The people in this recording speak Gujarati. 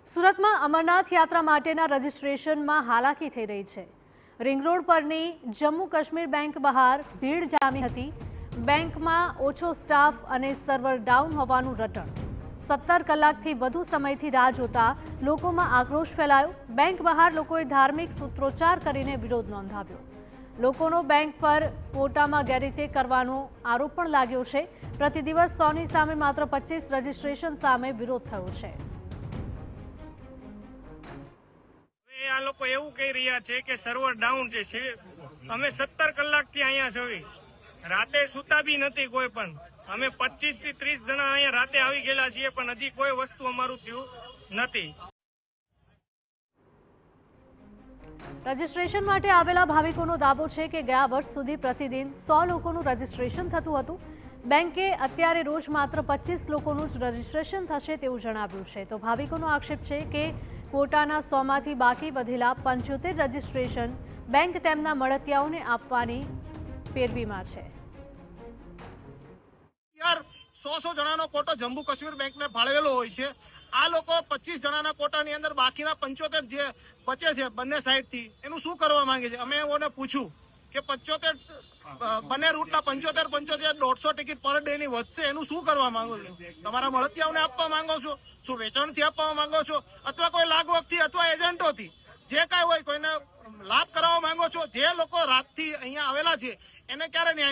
સુરતમાં અમરનાથ યાત્રા માટેના રજીસ્ટ્રેશનમાં હાલાકી થઈ રહી છે। રિંગ રોડ પરની જમ્મુ કાશ્મીર બેંક બહાર ભીડ જામી હતી। બેંકમાં ઓછો સ્ટાફ અને સર્વર ડાઉન હોવાનું રટણ। 17 કલાકથી વધુ સમયથી રાહ જોતા લોકોમાં આક્રોશ ફેલાયો। બેંક બહાર લોકોએ ધાર્મિક સૂત્રોચ્ચાર કરીને વિરોધ નોંધાવ્યો। લોકોનો બેંક પર કોટામાં ગેરરીતે કરવાનો આરોપ પણ લાગ્યો છે। પ્રતિદિવસ 100ની સામે માત્ર 25 રજીસ્ટ્રેશન સામે વિરોધ થયો છે। આ લોકો એવું કહી રહ્યા છે કે સર્વર ડાઉન છે। અમે 17 કલાકથી અહીંયા છવી, રાતે સુતા બી નથી કોઈ પણ। અમે 25 થી 30 જણા અહીંયા રાતે આવી ગયેલા છીએ, પણ હજી કોઈ વસ્તુ અમારું થયું નથી। રજીસ્ટ્રેશન માટે આવેલા ભાવિકોનો દાવો છે કે ગયા વર્ષ સુધી પ્રતિદિન 100 લોકોનું રજીસ્ટ્રેશન થતું હતું। બેંકે અત્યારે રોજ માત્ર 25 લોકોનું જ રજીસ્ટ્રેશન થશે તેવું જણાવ્યું છે। તો ભાવિકોનો આક્ષેપ છે કે કોટાના 100માંથી બાકી વધેલા 75 રજીસ્ટ્રેશન બેંક તેમના મળતિયાઓને આપવાની પેરવીમાં છે। યાર 100 જણાનો કોટો જમ્મુ કાશ્મીર બેંકને ફાળવેલો હોય છે। આ લોકો 25 જણાના કોટાની અંદર બાકીના 75 જે બચે છે બંને સાઈડથી, એનું શું કરવા માંગે છે? અમે એઓને પૂછ્યું કે 75 બંને રૂટના 75 150 ટિકિટ પર ડે ની વધશે, એનું શું કરવા માંગો છો? તમારા મળતિયાઓને આપવા માંગો છો? શું વેચાણથી આપવા માંગો છો? અથવા કોઈ લાગવગથી અથવા એજન્ટોથી જે કાંઈ હોય કોઈને લાભ કરાવવા માંગો છો? જે લોકો રાતથી અહીંયા આવેલા છે એને ક્યારે ન્યાય